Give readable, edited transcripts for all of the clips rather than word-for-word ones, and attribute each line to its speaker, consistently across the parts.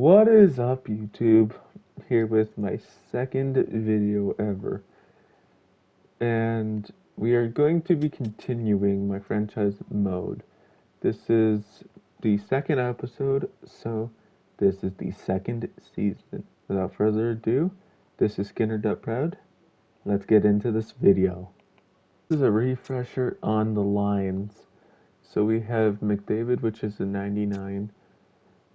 Speaker 1: What is up, YouTube? Here with my second video ever. And we are going to be continuing my franchise mode. This is the second episode, so this is the second season. Without further ado, this is Skinner.Proud. Let's get into this video. This is a refresher on the lines. So we have McDavid, which is a 99.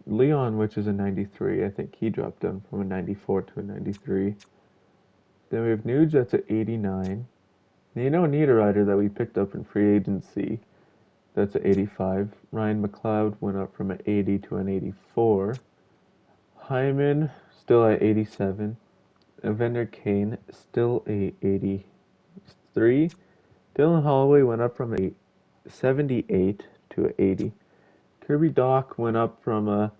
Speaker 1: Leon, which is a 93. I think he dropped down from a 94 to a 93. Then we have Nuge, that's a 89. Niederreiter that we picked up in free agency, that's a 85. Ryan McLeod went up from an 80 to an 84. Hyman, still at 87. Evander Kane, still a 83. Dylan Holloway went up from a 78 to a 80. Kirby Dach went up from a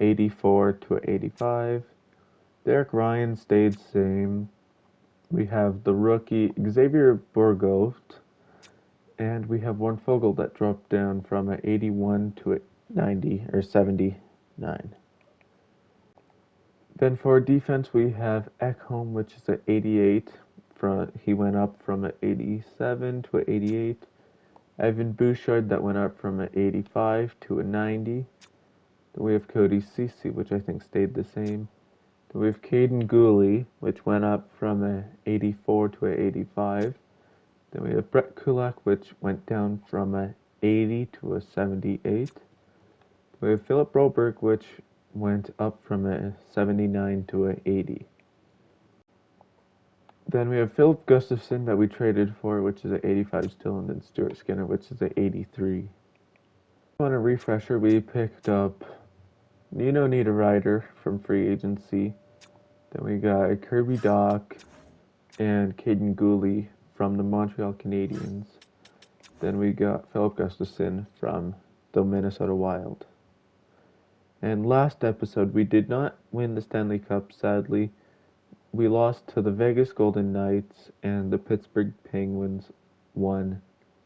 Speaker 1: 84 to a 85. Derek Ryan stayed same. We have the rookie Xavier Bourgault, and we have Warren Foegele that dropped down from a 81 to a 90 or 79. Then for defense we have Ekholm, which is a 88. He went up from a 87 to a 88. Evan Bouchard that went up from an 85 to a 90. Then we have Cody Ceci, which I think stayed the same. Then we have Caden Gooley, which went up from an 84 to an 85. Then we have Brett Kulak, which went down from an 80 to a 78. We have Philip Broberg, which went up from a 79 to an 80. Then we have Philip Gustafson that we traded for, which is an 85 still, and then Stuart Skinner, which is an 83. On a refresher, we picked up Niederreiter from free agency. Then we got Kirby Dach and Caden Gooley from the Montreal Canadiens. Then we got Philip Gustafson from the Minnesota Wild. And last episode, we did not win the Stanley Cup, sadly. We lost to the Vegas Golden Knights, and the Pittsburgh Penguins won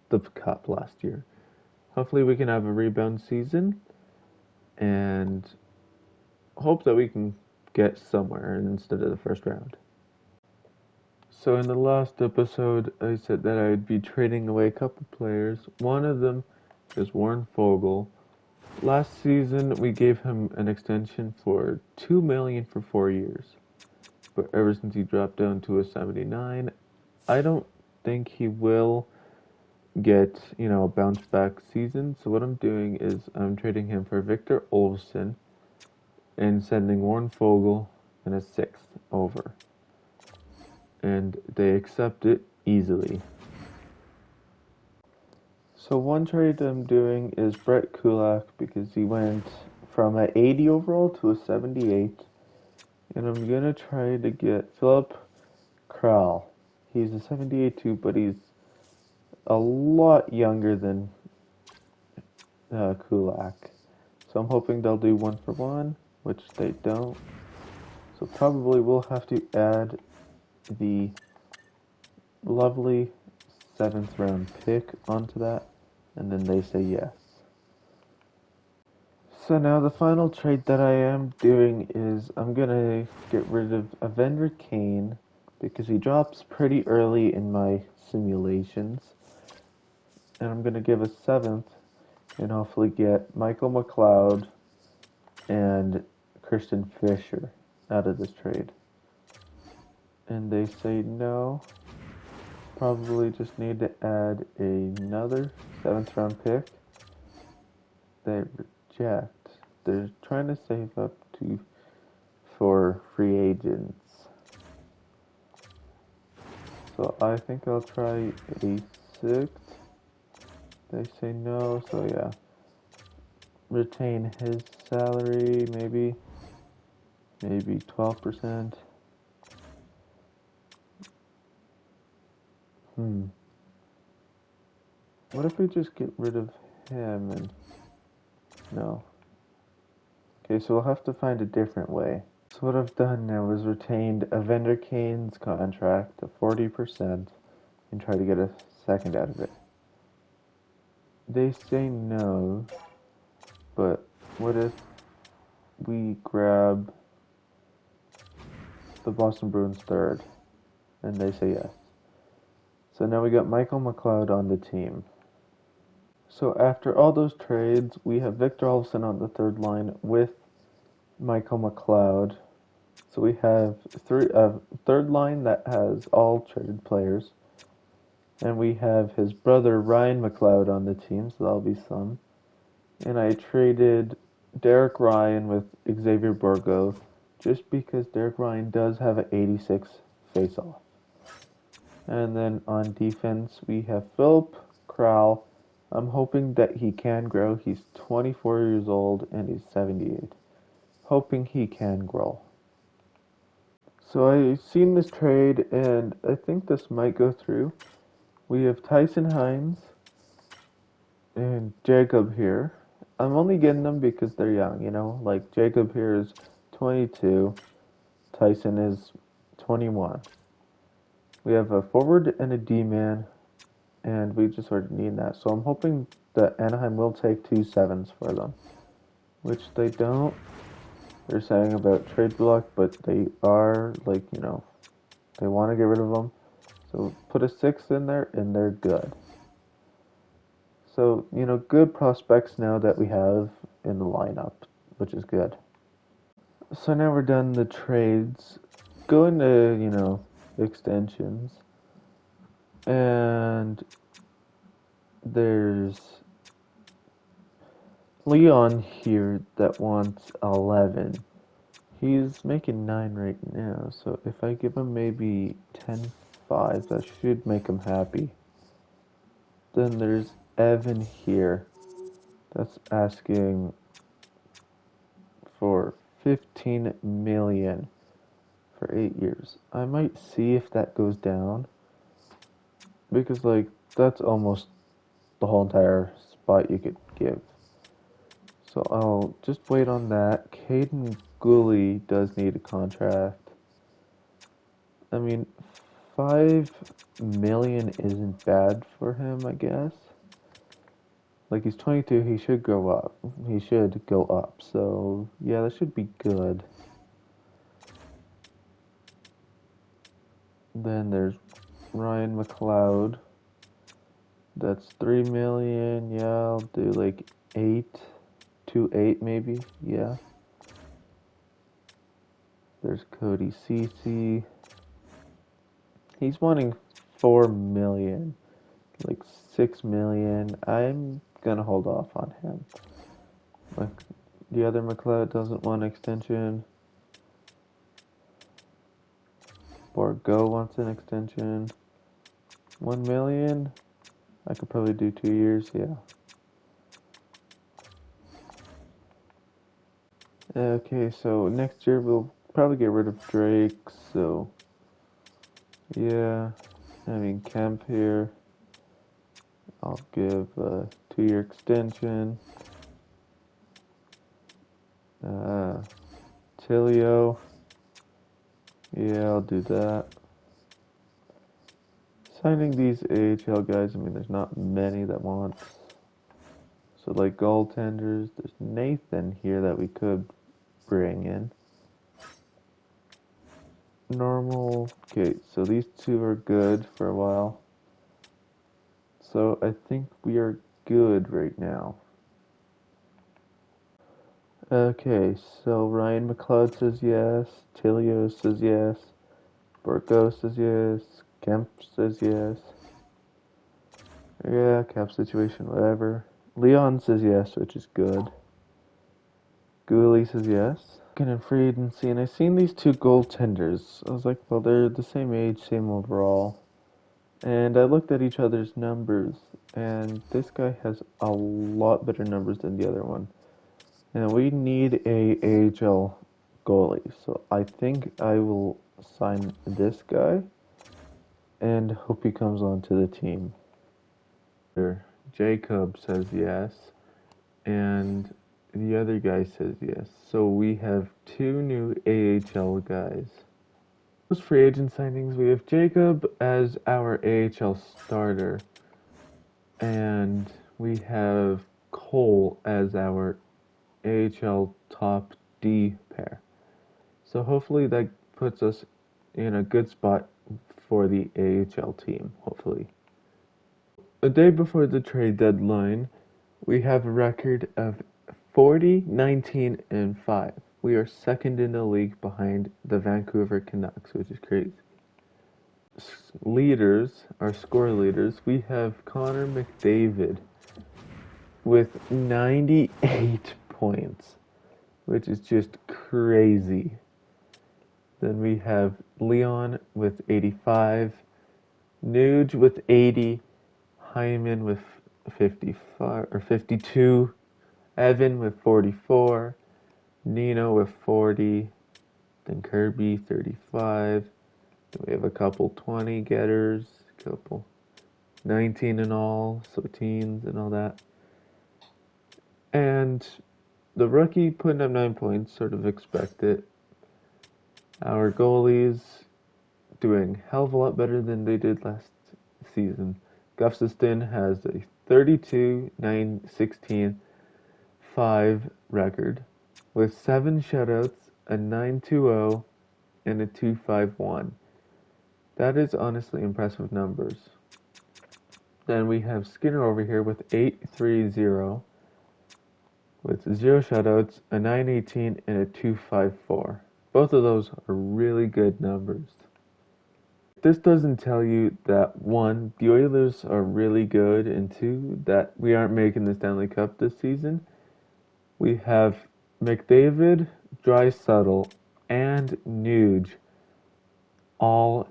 Speaker 1: the Cup last year. Hopefully we can have a rebound season, and hope that we can get somewhere instead of the first round. So in the last episode, I said that I would be trading away a couple players. One of them is Warren Foegele. Last season, we gave him an extension for $2 million for 4 years. But ever since he dropped down to a 79, I don't think he will get, a bounce back season. So what I'm doing is I'm trading him for Victor Olofsson and sending Warren Foegele and a 6th over. And they accept it easily. So one trade I'm doing is Brett Kulak, because he went from an 80 overall to a 78. And I'm going to try to get Philip Kral. He's a 78 too, but he's a lot younger than Kulak. So I'm hoping they'll do 1-for-1, which they don't. So probably we'll have to add the lovely 7th round pick onto that. And then they say yes. So now the final trade that I am doing is I'm going to get rid of Evander Kane because he drops pretty early in my simulations. And I'm going to give a 7th and hopefully get Michael McLeod and Christian Fisher out of this trade. And they say no. Probably just need to add another 7th round pick. They reject. They're trying to save up for free agents. So I think I'll try a 6th. They say no, so yeah. Retain his salary, maybe 12%. What if we just get rid of him and... No. Okay, so we'll have to find a different way. So what I've done now is retained Evander Kane's contract to 40% and try to get a 2nd out of it. They say no, but what if we grab the Boston Bruins third, and they say yes. So now we got Michael McLeod on the team. So after all those trades, we have Victor Olofsson on the third line with Michael McLeod. So we have third line that has all traded players. And we have his brother Ryan McLeod on the team, so that'll be some. And I traded Derek Ryan with Xavier Bourgault just because Derek Ryan does have an 86 face-off. And then on defense, we have Philip Kral. I'm hoping that he can grow. He's 24 years old and he's 78. Hoping he can grow. So I've seen this trade and I think this might go through. We have Tyson Hines and Jacob here. I'm only getting them because they're young, you know? Like Jacob here is 22, Tyson is 21. We have a forward and a D-man, and we just sort of need that. So I'm hoping that Anaheim will take 2 sevens for them, which they don't. They're saying about trade block, but they are, like, you know, they want to get rid of them. So put a 6 in there, and they're good. So, you know, good prospects now that we have in the lineup, which is good. So now we're done the trades. Go into, you know, extensions. And there's Leon here that wants 11. He's making 9 right now, so if I give him maybe 10.5, that should make him happy. Then there's Evan here that's asking for 15 million for 8 years. I might see if that goes down because, like, that's almost the whole entire spot you could give. So I'll just wait on that. Caden Gooley does need a contract. I mean, 5 million isn't bad for him, I guess. Like, he's 22, he should go up. He should go up. So, yeah, that should be good. Then there's Ryan McLeod. That's 3 million. Yeah, I'll do like 8 to 8 maybe. Yeah. There's Cody Cece. He's wanting 4 million. Like 6 million. I'm gonna hold off on him. Like, the other McLeod doesn't want an extension. Borgo wants an extension. 1 million. I could probably do 2 years, yeah. Okay, so next year we'll probably get rid of Drake, so yeah. I mean, Kemp here. I'll give a 2-year extension. Tilio. Yeah, I'll do that. Signing these AHL guys, I mean, there's not many that want. So, like, goaltenders, there's Nathan here that we could bring in. Normal. Okay, so these two are good for a while. So, I think we are good right now. Okay, so Ryan McLeod says yes. Tilio says yes. Burko says yes. Kemp says yes. Yeah, cap situation, whatever. Leon says yes, which is good. Gooley says yes. Getting free agency, and I seen these two goaltenders. I was like, well, they're the same age, same overall. And I looked at each other's numbers, and this guy has a lot better numbers than the other one. And we need a AHL goalie, so I think I will sign this guy and hope he comes onto the team. Jacob says yes, and the other guy says yes. So we have 2 new AHL guys. Those free agent signings, we have Jacob as our AHL starter, and we have Cole as our AHL top D pair. So hopefully that puts us in a good spot for the AHL team, hopefully. A day before the trade deadline, we have a record of 40, 19, and 5. We are second in the league behind the Vancouver Canucks, which is crazy. Leaders, our score leaders, we have Connor McDavid with 98 points, which is just crazy. Then we have Leon with 85, Nuge with 80, Hyman with 55 or 52, Evan with 44, Nino with 40, then Kirby 35. Then we have a couple 20 getters, a couple 19 in all, so teens and all that. And the rookie putting up 9 points, sort of expect it. Our goalies doing a hell of a lot better than they did last season. Gustafson has a 32, 9, 16, 5 record with 7 shutouts, a 9.20, and a 2.51. That is honestly impressive numbers. Then we have Skinner over here with 8.30, with 0 shutouts, a 9.18, and a 2.54. Both of those are really good numbers. This doesn't tell you that 1, the Oilers are really good, and 2, that we aren't making the Stanley Cup this season. We have McDavid, Draisaitl, and Nuge all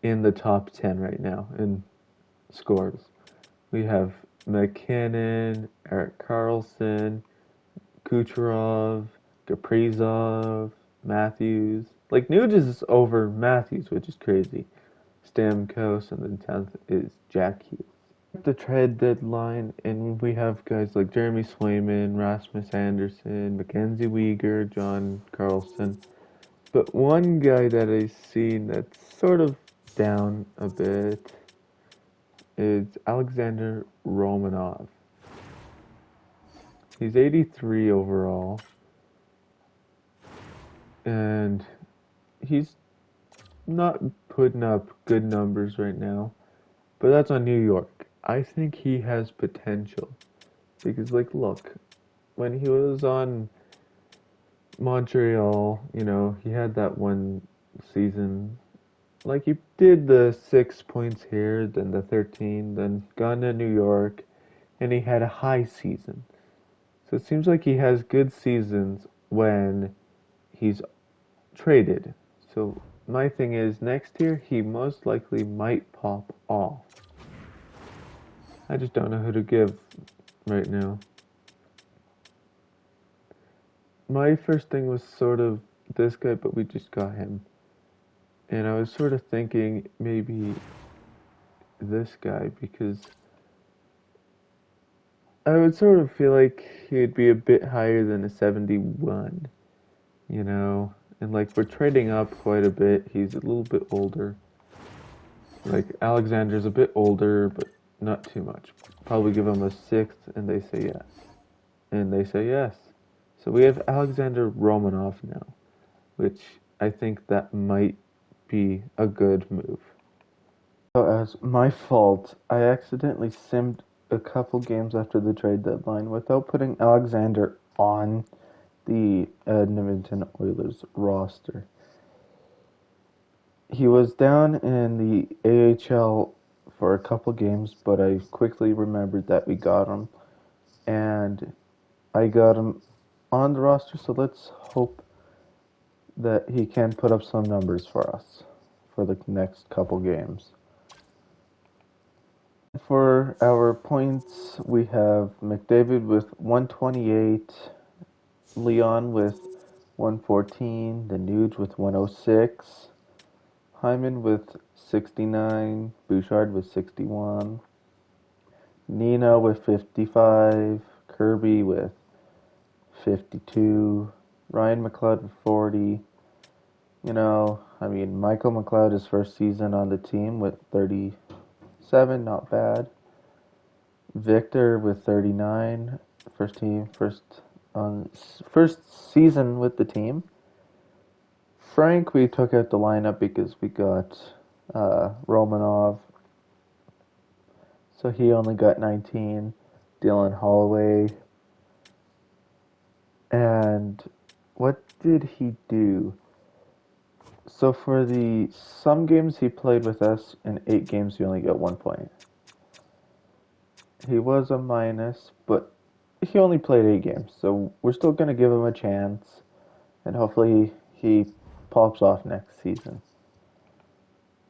Speaker 1: in the top 10 right now in scores. We have McKinnon, Erik Karlsson, Kucherov, Kaprizov, Matthews. Like, Nuge is over Matthews, which is crazy. Stamkos, and then 10th is Jack Hughes. The trade deadline, and we have guys like Jeremy Swayman, Rasmus Anderson, Mackenzie Weegar, John Carlson. But one guy that I've seen that's sort of down a bit is Alexander Romanov. He's 83 overall, and he's not putting up good numbers right now, but that's on New York. I think he has potential because, like, look, when he was on Montreal, he had that one season. Like, he did the 6 points here, then the 13, then gone to New York, and he had a high season. So it seems like he has good seasons when he's traded. So my thing is, next year, he most likely might pop off. I just don't know who to give right now. My first thing was sort of this guy, but we just got him. And I was sort of thinking maybe this guy, because I would sort of feel like he'd be a bit higher than a 71, And, like, we're trading up quite a bit. He's a little bit older. Like, Alexander's a bit older, but not too much. Probably give him a 6th, and they say yes. And they say yes. So we have Alexander Romanov now, which I think that might be a good move. So as my fault, I accidentally simmed a couple games after the trade deadline without putting Alexander on the Edmonton Oilers roster. He was down in the AHL for a couple games, but I quickly remembered that we got him, and I got him on the roster, so let's hope that he can put up some numbers for us for the next couple games. For our points, we have McDavid with 128, Leon with 114, the Nuge with 106, Hyman with 69, Bouchard with 61, Nino with 55, Kirby with 52, Ryan McLeod with 40. Michael McLeod, his first season on the team with 37, not bad. Victor with 39, first on first season with the team. Frank, we took out the lineup because we got Romanov, so he only got 19. Dylan Holloway, and what did he do? So for the some games he played with us, in 8 games he only got 1 point. He was a minus, but he only played 8 games, so we're still gonna give him a chance, and hopefully he pops off next season.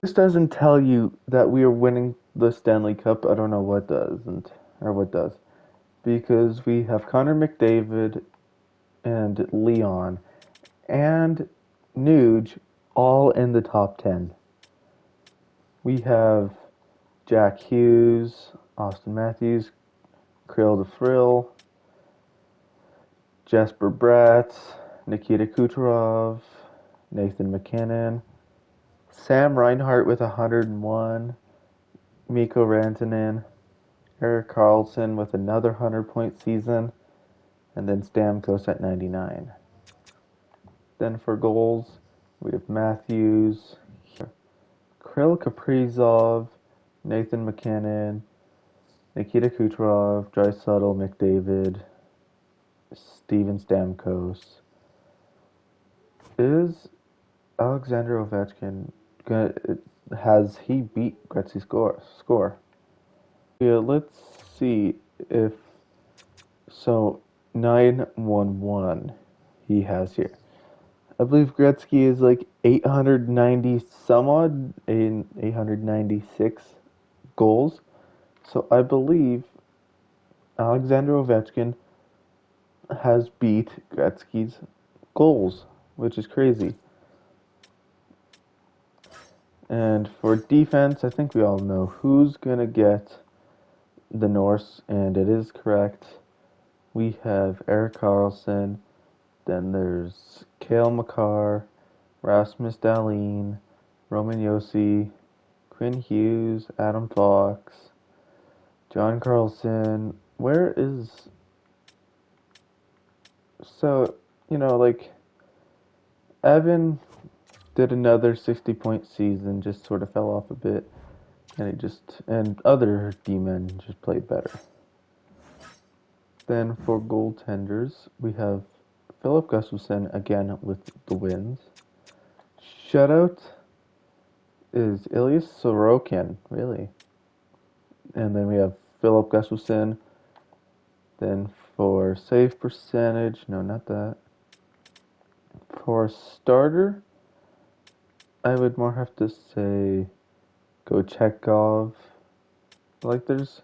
Speaker 1: This doesn't tell you that we are winning the Stanley Cup. I don't know what doesn't, or what does, because we have Connor McDavid and Leon and Nuge all in the top 10. We have Jack Hughes, Austin Matthews, Krill the Frill, Jesper Bratt, Nikita Kucherov, Nathan McKinnon, Sam Reinhart with 101, Mikko Rantanen, Erik Karlsson with another 100-point season, and then Stamkos at 99. Then for goals, we have Matthews, Krill Kaprizov, Nathan McKinnon, Nikita Kucherov, Draisaitl, McDavid, Steven Stamkos. Is Alexander Ovechkin has he beat Gretzky's score? Yeah, let's see if so. 911 he has here. I believe Gretzky is like 890 some odd, in 896 goals. So I believe Alexander Ovechkin has beat Gretzky's goals, which is crazy. And for defense, I think we all know who's going to get the Norse, and it is correct. We have Erik Karlsson, then there's Cale Makar, Rasmus Dahlin, Roman Josi, Quinn Hughes, Adam Fox, John Carlson. Where is... So, like, Evan did another 60-point season, just sort of fell off a bit, and other D-men just played better. Then for goaltenders, we have Philip Gustafsson again with the wins. Shutout is Ilya Sorokin, really. And then we have Philip Gustafsson. Then for save percentage, no, not that. For starter, I would more have to say Kochetkov. Like, there's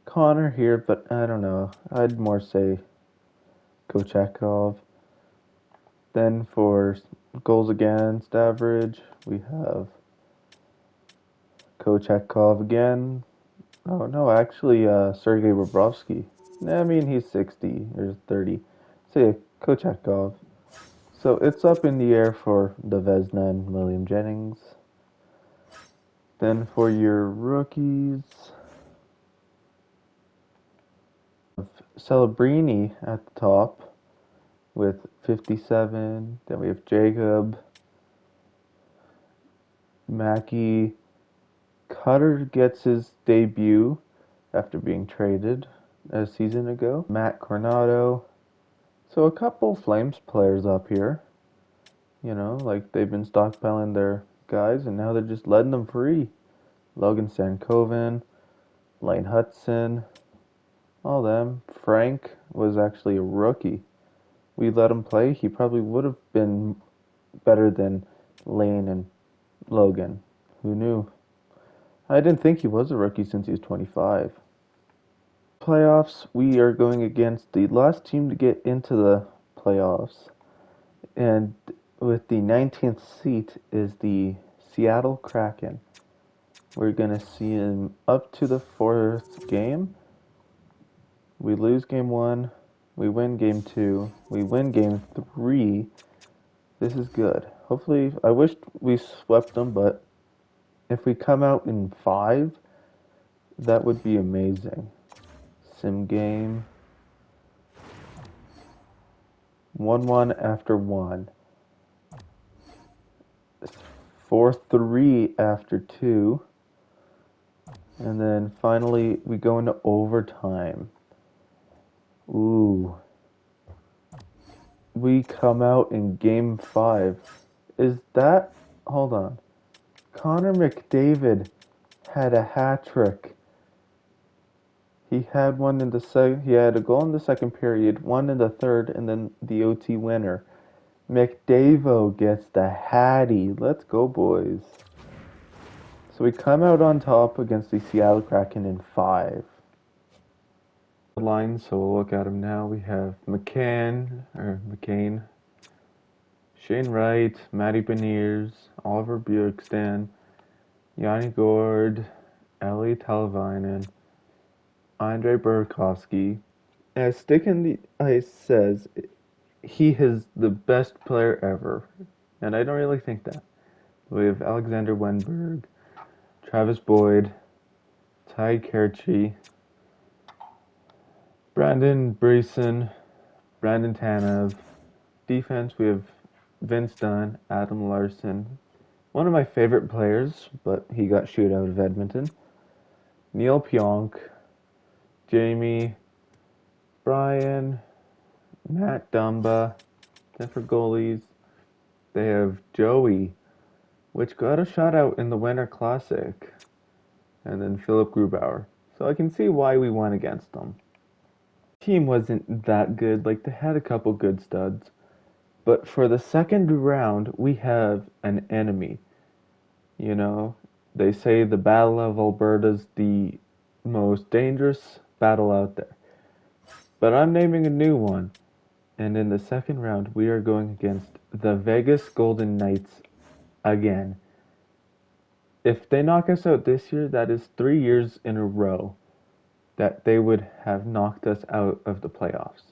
Speaker 1: Connor here, but I don't know. I'd more say Kochetkov. Then for goals against average, we have Kochetkov again. Oh no, actually, Sergei Bobrovsky. I mean, he's 60 or 30. Say Kochetkov. So it's up in the air for the Vezina and William Jennings. Then for your rookies, Celebrini at the top with 57. Then we have Jacob, Mackey. Cutter gets his debut after being traded a season ago. Matt Coronado. So a couple Flames players up here. Like they've been stockpiling their guys and now they're just letting them free. Logan Stankoven, Lane Hudson, all them. Frank was actually a rookie. We let him play. He probably would have been better than Lane and Logan. Who knew? I didn't think he was a rookie since he was 25. Playoffs, we are going against the last team to get into the playoffs. And with the 19th seat is the Seattle Kraken. We're going to see him up to the 4th game. We lose game 1. We win game 2. We win game 3. This is good. Hopefully, I wish we swept them, but if we come out in 5, that would be amazing. Sim game. 1-1 after 1. It's 4-3 after 2. And then finally we go into overtime. Ooh. We come out in game 5. Is that... Hold on. Connor McDavid had a hat trick. He had one in the he had a goal in the second period, one in the third, and then the OT winner. McDavo gets the hattie. Let's go, boys. So we come out on top against the Seattle Kraken in 5. The line, so we'll look at them now. We have McCain, Shane Wright, Matty Beniers, Oliver Bjorkstrand, Yanni Gord, Eli Talvainen, Andre Burakovsky. As Stick in the Ice says, he is the best player ever. And I don't really think that. We have Alexander Wenberg, Travis Boyd, Ty Kerchey, Brandon Breeson, Brandon Tanev. Defense, we have Vince Dunn, Adam Larson. One of my favorite players, but he got shooed out of Edmonton. Neil Pionk, Jamie, Brian, Matt Dumba. Then for goalies, they have Joey, which got a shutout in the Winter Classic, and then Philip Grubauer. So I can see why we went against them. Team wasn't that good, like they had a couple good studs. But for the second round, we have an enemy. You know, they say the Battle of Alberta's the most dangerous battle out there. But I'm naming a new one. And in the second round, we are going against the Vegas Golden Knights again. If they knock us out this year, that is 3 years in a row that they would have knocked us out of the playoffs.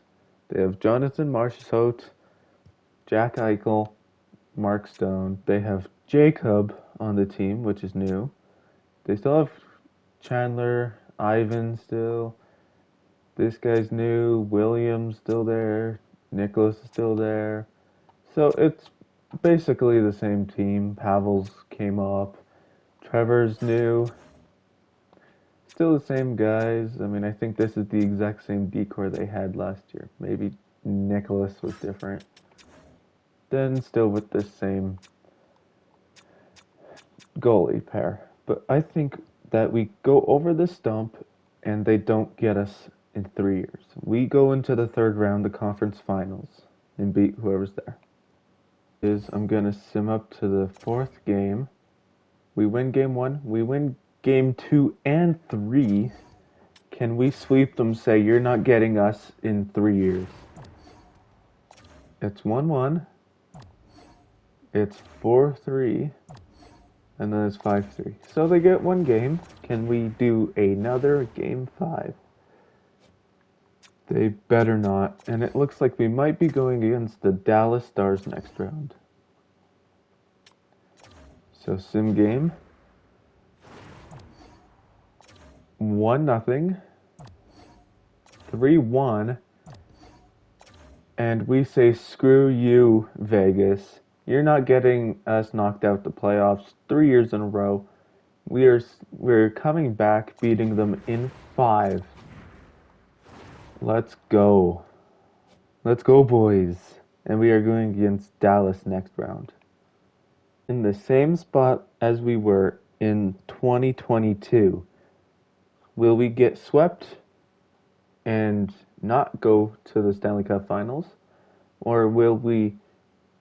Speaker 1: They have Jonathan Marchessault, Jack Eichel, Mark Stone. They have Jacob on the team, which is new. They still have Chandler, Ivan still. This guy's new. Williams still there. Nicholas is still there. So it's basically the same team. Pavel's came up. Trevor's new. Still the same guys. I mean, I think this is the exact same decor they had last year. Maybe Nicholas was different. Then still with the same goalie pair. But I think that we go over the stump and they don't get us in 3 years. We go into the third round, the conference finals, and beat whoever's there. I'm going to sim up to the fourth game. We win game 1. We win game 2 and 3. Can we sweep them, say, you're not getting us in 3 years? It's 1-1. It's 4-3. And then it's 5-3. So they get one game. Can we do another game 5? They better not. And it looks like we might be going against the Dallas Stars next round. So sim game. 1-0. 3-1. And we say, screw you, Vegas. You're not getting us knocked out the playoffs 3 years in a row. We're coming back, beating them in 5. Let's go. Let's go, boys. And we are going against Dallas next round. In the same spot as we were in 2022. Will we get swept and not go to the Stanley Cup Finals? Or will we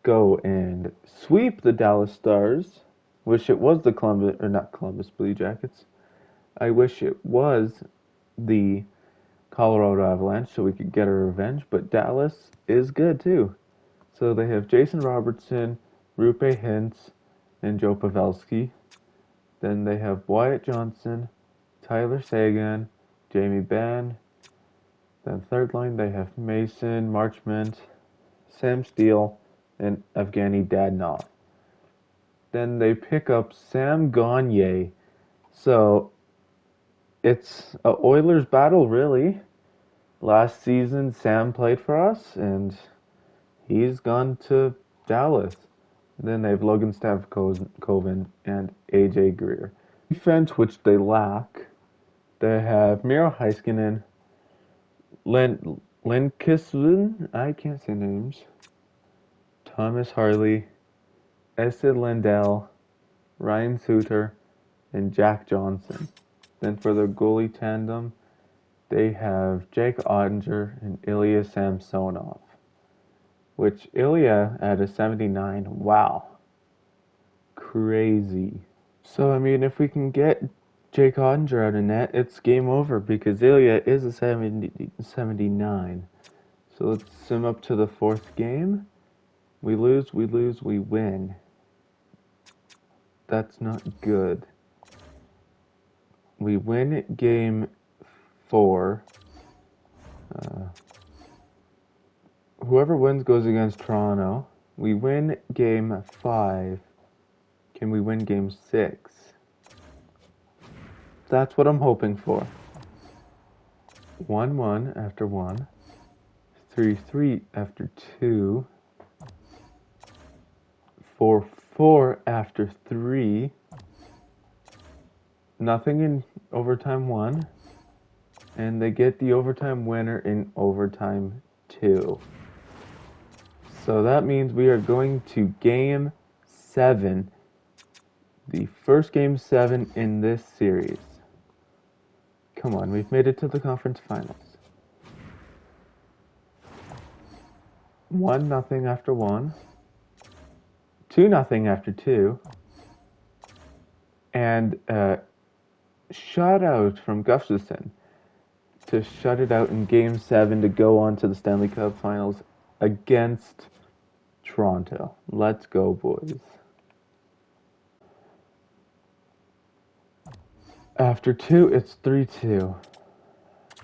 Speaker 1: go and sweep the Dallas Stars? Wish it was the Columbus Blue Jackets. I wish it was the Colorado Avalanche so we could get our revenge, but Dallas is good too. So they have Jason Robertson, Rupe Hintz, and Joe Pavelski. Then they have Wyatt Johnson, Tyler Sagan, Jamie Benn. Then third line they have Mason Marchment, Sam Steele, and Evgeny Dadonov. Then they pick up Sam Gagner. So it's a Oilers battle, really. Last season, Sam played for us, and He's gone to Dallas. Then they have Logan Stavkoven and AJ Greer. Defense, which they lack, they have Miro Heiskanen, Linkisson, I can't say names, Thomas Harley, Sid Lindell, Ryan Suter, and Jack Johnson. Then for the goalie tandem, they have Jake Ottinger and Ilya Samsonov. Which Ilya at a 79, wow. Crazy. So, I mean, if we can get Jake Ottinger out of net, it's game over because Ilya is a 79. So let's sim up to the fourth game. We lose, we win. That's not good. We win game 4. Whoever wins goes against Toronto. We win game 5. Can we win game 6? That's what I'm hoping for. 1-1 after 1. 3-3 after 2. 4-4 after 3. Nothing in overtime 1. And they get the overtime winner in overtime 2. So that means we are going to game 7. The first game 7 in this series. Come on, we've made it to the conference finals. 1-0 after 1. 2-0 after 2. And shutout from Gustafsson to shut it out in game 7 to go on to the Stanley Cup finals against Toronto. Let's go, boys. After 2, it's 3-2.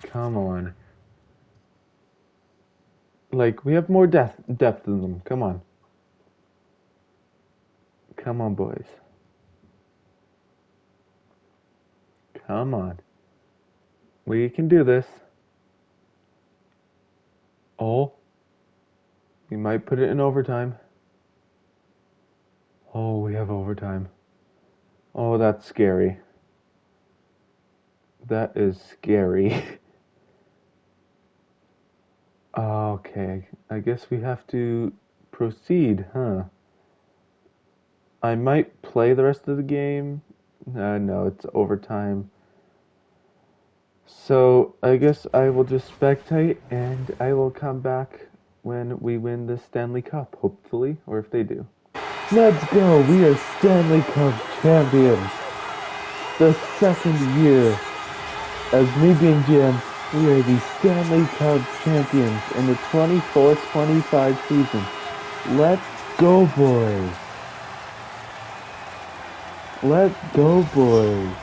Speaker 1: Come on. Like, we have more depth than them. Come on. Come on, boys. Come on. We can do this. Oh. We might put it in overtime. Oh, we have overtime. Oh, that's scary. That is scary. Okay, I guess we have to proceed, huh? I might play the rest of the game. No, it's overtime. So, I guess I will just spectate, and I will come back when we win the Stanley Cup, hopefully, or if they do. Let's go! We are Stanley Cup champions! The second year as me being GM, we are the Stanley Cup champions in the 24-25 season. Let's go, boys! Let's go, boys!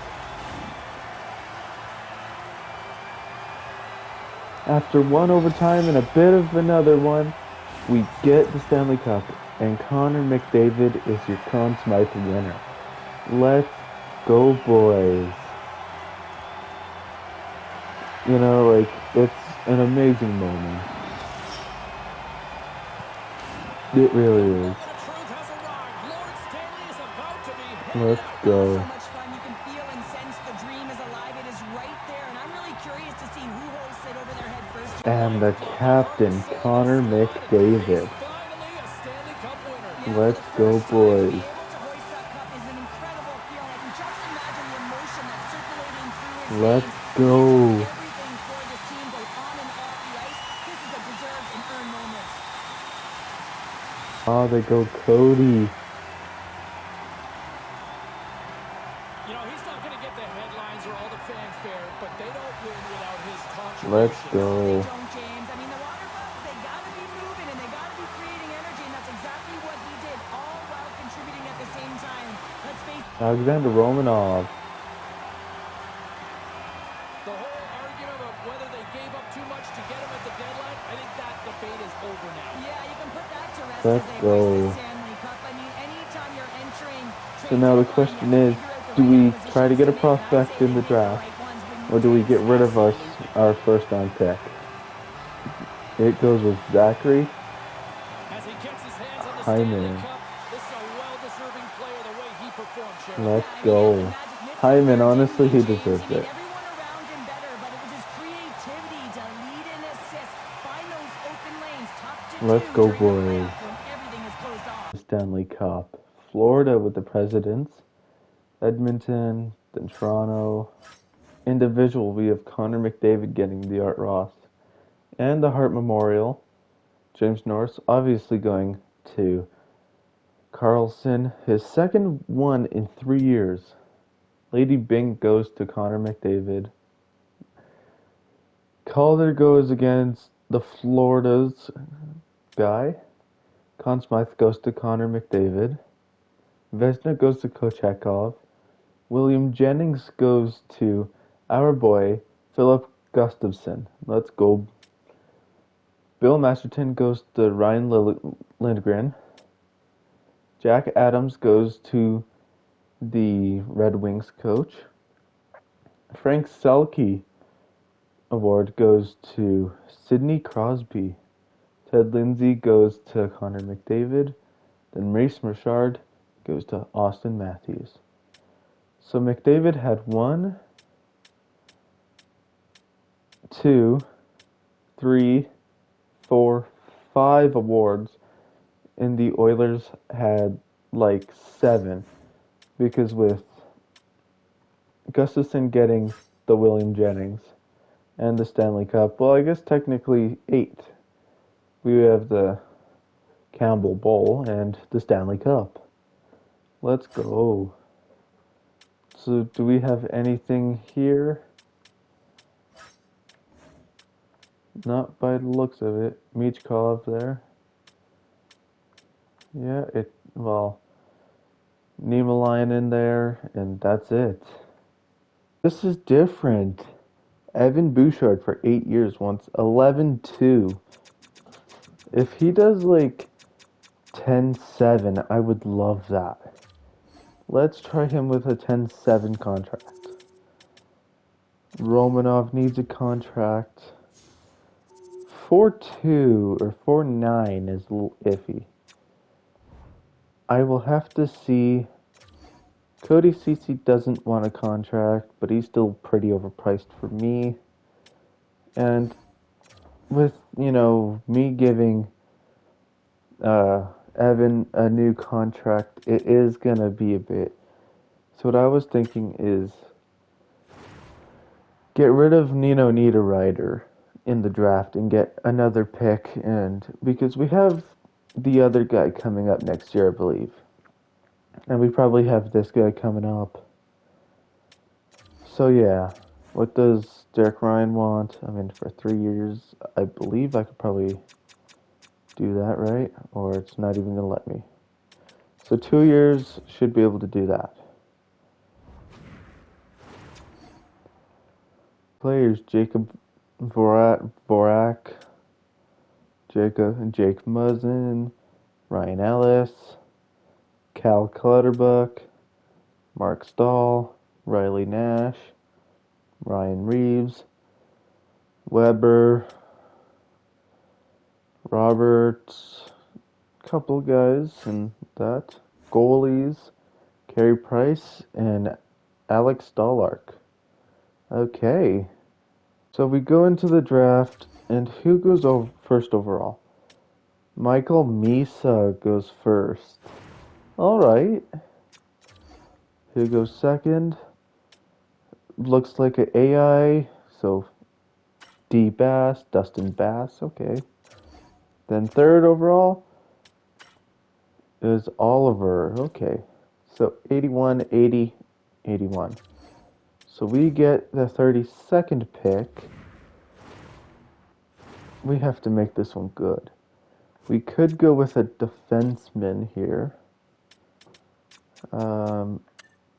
Speaker 1: After one overtime and a bit of another one, we get the Stanley Cup, and Connor McDavid is your Conn Smythe winner. Let's go, boys! You know, like, it's an amazing moment. It really is. Let's go. And the captain, Connor McDavid. Let's go, boys. Let's go. Oh, they go Cody.
Speaker 2: You know, he's not going to get the headlines or all the fanfare, but they don't win without his contribution.
Speaker 1: Let's go.
Speaker 3: James. I mean, the water bugs, they got to be moving and they got to be creating energy, and that's exactly what he did, all while contributing at the same time. Let's face it.
Speaker 1: Alexander Romanov.
Speaker 2: The whole argument of whether they gave up too much to get him at the deadline, I think that debate is over now.
Speaker 3: Yeah, you can put that to rest.
Speaker 1: Let's go.
Speaker 3: Stanley Cup. I mean, anytime you're entering.
Speaker 1: So now the question is, do we try to get a prospect in the draft, or do we get rid of our first round pick? It goes with Zachary.
Speaker 2: the Stanley
Speaker 1: Hyman.
Speaker 2: Cup. This is a well-deserving player the way he performed, Shirley.
Speaker 1: Let's
Speaker 3: Yeah, he is a
Speaker 1: go.
Speaker 3: magic mixer
Speaker 1: Hyman,
Speaker 3: here, didn't
Speaker 1: honestly,
Speaker 3: he,
Speaker 1: he
Speaker 3: James? He
Speaker 1: deserved
Speaker 3: made
Speaker 1: it.
Speaker 3: everyone around him better, but it was his creativity to lead and assist, find those open lanes, tough to do
Speaker 1: Let's go,
Speaker 3: during the
Speaker 1: boys.
Speaker 3: playoff when everything is closed off.
Speaker 1: Stanley Cup. Florida with the Presidents. Edmonton, then Toronto. Individual, we have Connor McDavid getting the Art Ross and the Hart Memorial. James Norris obviously going to Carlson, his second one in 3 years. Lady Bing goes to Connor McDavid. Calder goes against the Florida's guy. Conn Smythe goes to Connor McDavid. Vesna goes to Kochekov. William Jennings goes to our boy, Philip Gustafson. Let's go. Bill Masterton goes to Ryan Lindgren. Jack Adams goes to the Red Wings coach. Frank Selke award goes to Sidney Crosby. Ted Lindsay goes to Connor McDavid. Then Maurice Richard goes to Austin Matthews. So McDavid had 1, 2, 3, 4, 5 awards, and the Oilers had like 7, because with Gustafson getting the William Jennings and the Stanley Cup, well, I guess technically 8. We have the Campbell Bowl and the Stanley Cup. Let's go. So do we have anything here? Not by the looks of it. Michkov there. Yeah, Niemelainen in there, and that's it. This is different. Evan Bouchard for 8 years wants 11-2. If he does like 10-7, I would love that. Let's try him with a 10-7 contract. Romanov needs a contract. 4-2 or 4-9 is a little iffy. I will have to see. Cody Ceci doesn't want a contract, but he's still pretty overpriced for me. And with, me giving Evan a new contract, it is going to be a bit. So what I was thinking is get rid of Nino Niederreiter in the draft and get another pick, and because we have the other guy coming up next year, I believe. And we probably have this guy coming up. So yeah, what does Derek Ryan want? I mean, for 3 years, I believe I could probably do that, right? Or it's not even going to let me. So 2 years should be able to do that. Players, Jacob Vorak, Jake Muzzin, Ryan Ellis, Cal Clutterbuck, Mark Stahl, Riley Nash, Ryan Reeves, Weber, Roberts, couple guys and that. Goalies, Carey Price and Alex Stollark. Okay. So we go into the draft, and who goes first overall? Michael Misa goes first. Alright. Who goes second? Looks like an AI, so D Bass, Dustin Bass, okay. Then third overall is Oliver, okay. So 81, 80, 81. So we get the 32nd pick. We have to make this one good. We could go with a defenseman here.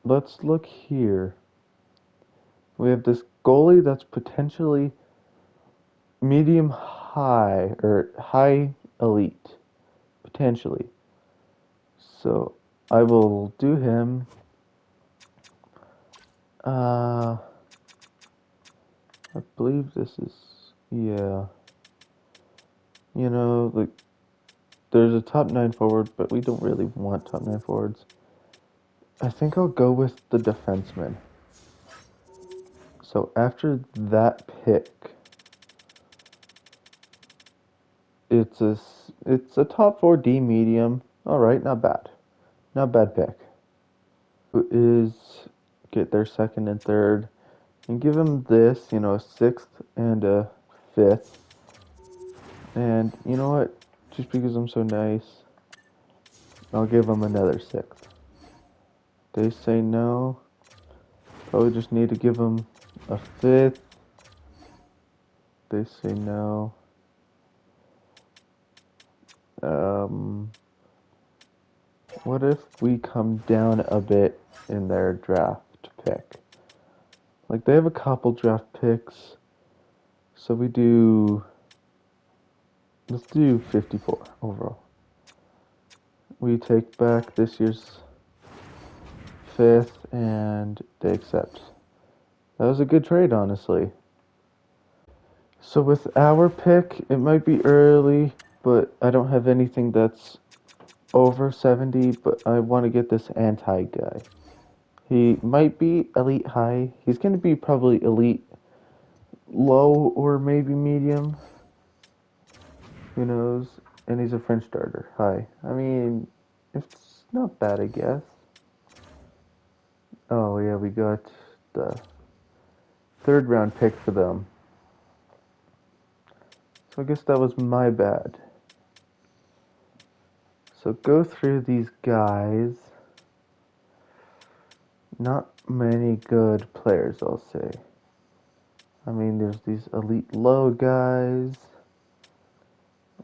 Speaker 1: Let's look here. We have this goalie that's potentially medium high or high elite, potentially. So I will do him. I believe this is, yeah. Like there's a top 9 forward, but we don't really want top 9 forwards. I think I'll go with the defenseman. So after that pick, it's a top 4D medium. All right, not bad. Not bad pick. Who is get their second and third and give them this, a 6th and a 5th. And you know what? Just because I'm so nice, I'll give them another 6th. They say no. Probably just need to give them a 5th. They say no. What if we come down a bit in their draft pick? Like, they have a couple draft picks. So let's do 54 overall. We take back this year's 5th and they accept. That was a good trade, honestly. So with our pick, it might be early, but I don't have anything that's over 70, but I want to get this anti guy. He might be elite high. He's going to be probably elite low or maybe medium. Who knows? And he's a French starter. High. I mean, it's not bad, I guess. Oh, yeah, we got the 3rd round pick for them. So I guess that was my bad. So go through these guys. Not many good players, I'll say. I mean, there's these elite low guys.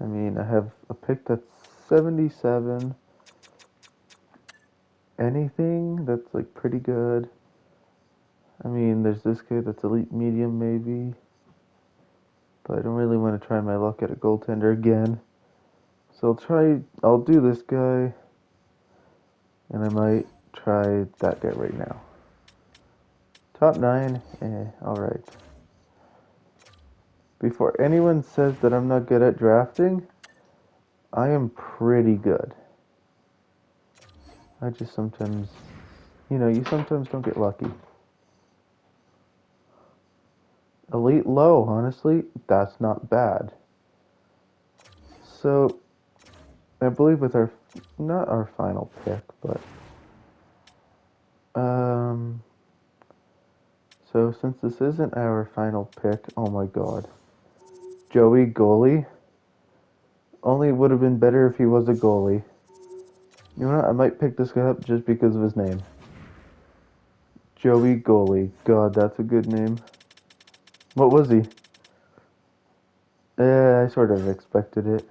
Speaker 1: I mean, I have a pick that's 77. Anything that's like pretty good. I mean, there's this guy that's elite medium maybe. But I don't really want to try my luck at a goaltender again. So I'll do this guy. And I might try that guy right now. Top 9, alright. Before anyone says that I'm not good at drafting, I am pretty good. I just sometimes, you sometimes don't get lucky. Elite low, honestly, that's not bad. So, I believe with not our final pick, but, so since this isn't our final pick, oh my god. Joey goalie? Only would have been better if he was a goalie. You know what, I might pick this guy up just because of his name. Joey goalie. God, that's a good name. What was he? I sort of expected it.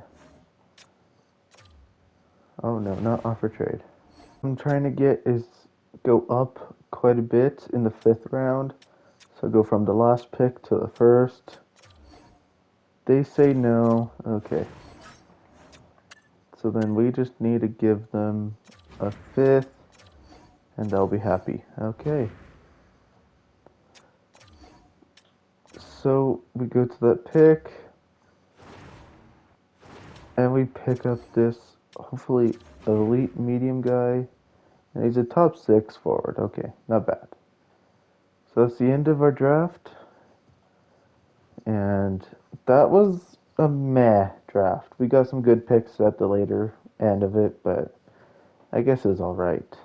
Speaker 1: Oh no, not offer trade. What I'm trying to get is go up quite a bit in the 5th round. So go from the last pick to the 1st. They say no. Okay. So then we just need to give them a 5th and they'll be happy. Okay. So we go to that pick and we pick up this hopefully elite medium guy. And he's a top 6 forward. Okay, not bad. So that's the end of our draft. And that was a meh draft. We got some good picks at the later end of it, but I guess it's alright.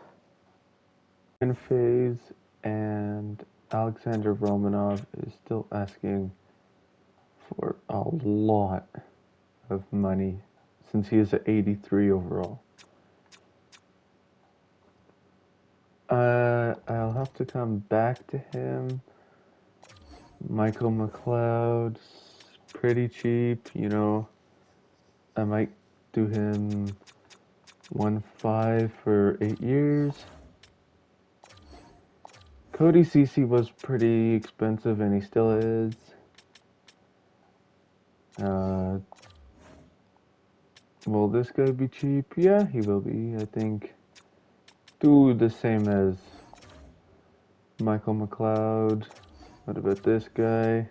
Speaker 1: In phase, and Alexander Romanov is still asking for a lot of money since he is at 83 overall. I'll have to come back to him. Michael McLeod's pretty cheap, I might do him 1.5 for 8 years. Cody Ceci was pretty expensive and he still is. Will this guy be cheap? Yeah, he will be, I think. Do the same as Michael McLeod. What about this guy?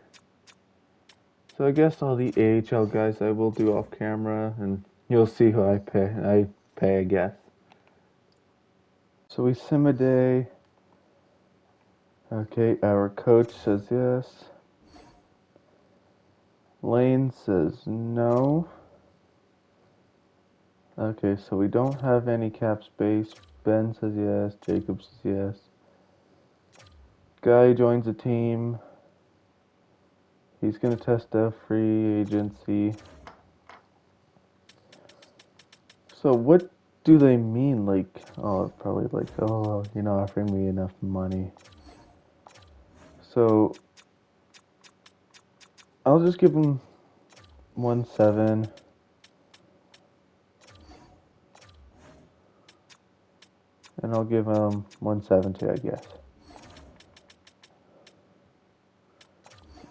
Speaker 1: So I guess all the AHL guys I will do off camera, and You'll see who I pay. I guess. So we sim a day. Okay, our coach says yes. Lane says no. Okay, so we don't have any cap space. Ben says yes. Jacob says yes. Guy joins the team. He's gonna test out free agency. So what do they mean? Like, oh, probably like, oh, you're not offering me enough money. So I'll just give him 1.7. And I'll give him 170, I guess.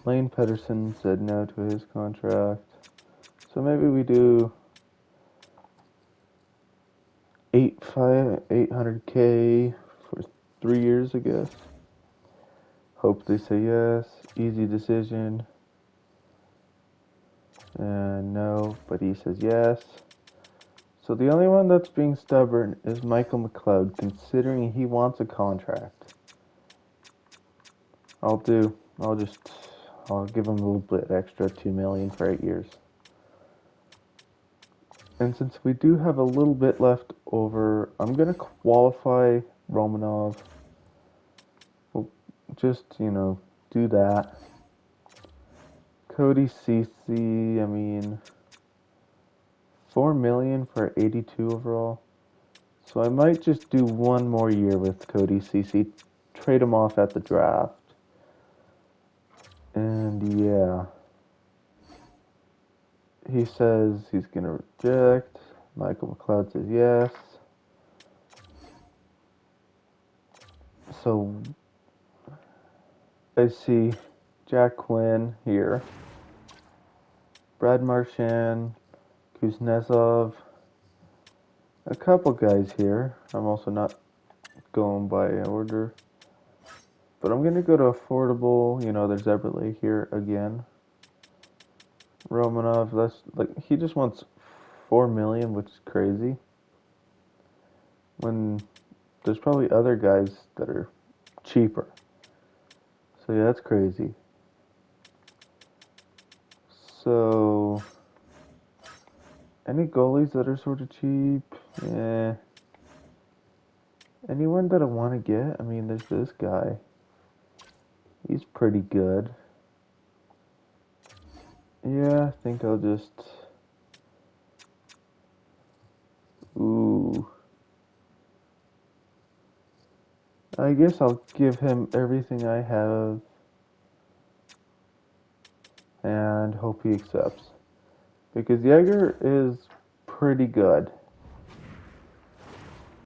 Speaker 1: Lane Pedersen said no to his contract. So maybe we do 800K for 3 years, I guess. Hope they say yes. Easy decision. And no, but he says yes. So the only one that's being stubborn is Michael McLeod, considering he wants a contract. I'll give him a little bit extra, $2 million for 8 years. And since we do have a little bit left over, I'm gonna qualify Romanov. We'll just, do that. Cody Ceci, I mean, $4 million for 82 overall. So I might just do one more year with Cody Ceci, trade him off at the draft. And yeah, he says he's gonna reject. Michael McLeod says yes. So I see Jack Quinn here, Brad Marchand, Kuznetsov, a couple guys here. I'm also not going by order, but I'm gonna go to affordable. There's Eberle here again. Romanov, that's like he just wants $4 million, which is crazy. When there's probably other guys that are cheaper. So yeah, that's crazy. So any goalies that are sort of cheap? Yeah. Anyone that I want to get? I mean, there's this guy. He's pretty good. Yeah, I think I'll just... Ooh. I guess I'll give him everything I have and hope he accepts. Because Yeager is pretty good.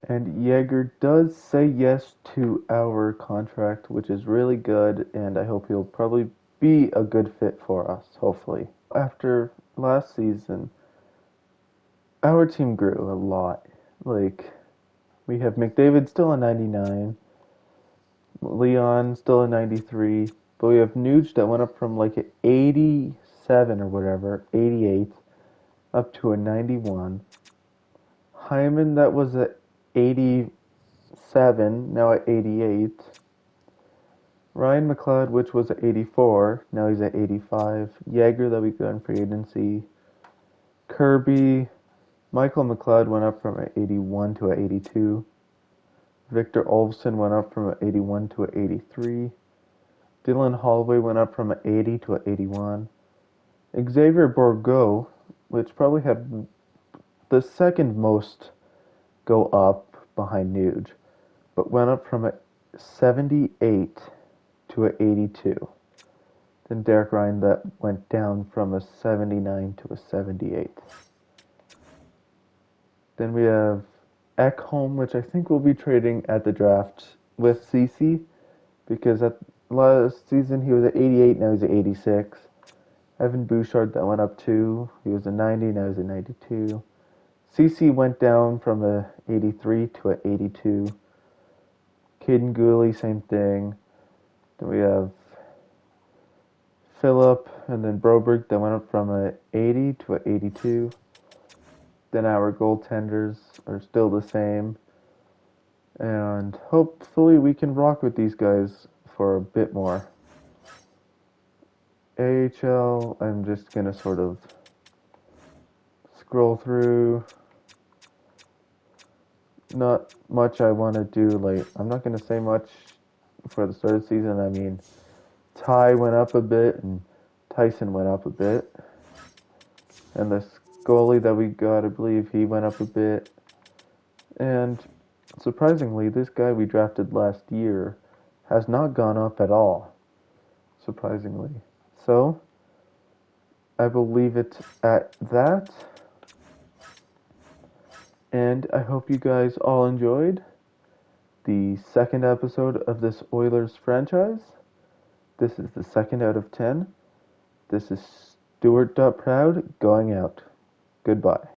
Speaker 1: And Yeager does say yes to our contract, which is really good, and I hope he'll probably be a good fit for us, hopefully. After last season, our team grew a lot. Like, we have McDavid still a 99, Leon still a 93, but we have Nuge that went up from like an 87 or whatever, 88, up to a 91. Hyman that was at 87, now at 88. Ryan McLeod, which was at 84, now he's at 85. Yeager that we got in free agency. Kirby, Michael McLeod went up from an 81 to an 82. Victor Olofsson went up from an 81 to an 83. Dylan Holloway went up from an 80 to an 81. Xavier Bourgault, which probably had the second most go up behind Nuge, but went up from a 78 to an 82. Then Derek Ryan that went down from a 79 to a 78. Then we have Ekholm, which I think we'll be trading at the draft with CC, because at last season he was at 88, now he's at 86. Evan Bouchard that went up 2, he was a 90, now he's a 92. CC went down from a 83 to a 82. Caden Gooley, same thing. Then we have Phillip and then Broberg that went up from a 80 to a 82. Then our goaltenders are still the same. And hopefully we can rock with these guys for a bit more. AHL, I'm just going to sort of scroll through. Not much I want to do. Like, I'm not going to say much for the start of the season. I mean, Ty went up a bit and Tyson went up a bit. And this goalie that we got, I believe he went up a bit. And surprisingly, this guy we drafted last year has not gone up at all. Surprisingly. So, I will leave it at that. And I hope you guys all enjoyed the second episode of this Oilers franchise. This is the second out of 10. This is Stuart.Proud going out. Goodbye.